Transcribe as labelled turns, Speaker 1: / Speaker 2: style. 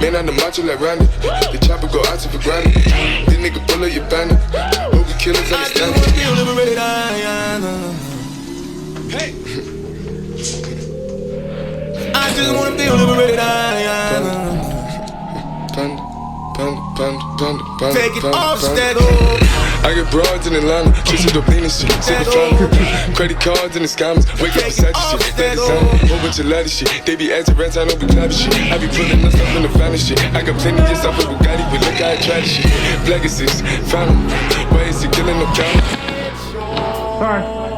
Speaker 1: Man on the macho like Randy. The chopper go out to for granted. This nigga pull up your bandit. Movie killers understand it.
Speaker 2: Feel liberated, hey. I just wanna feel liberated, take it off, stagger.
Speaker 1: I get broads in Atlanta, twisted up lean and shit, sippin' family. Credit cards in the scammers, wake up beside the shit, that designer. Whole bunch of ladder shit, they be acting rats, I don't be clapping shit. I be putting us up in the family shit. I got plenty just off of Bugatti, but look how I try this shit. Black assist, found him, why is he killing no counter?
Speaker 3: Sorry.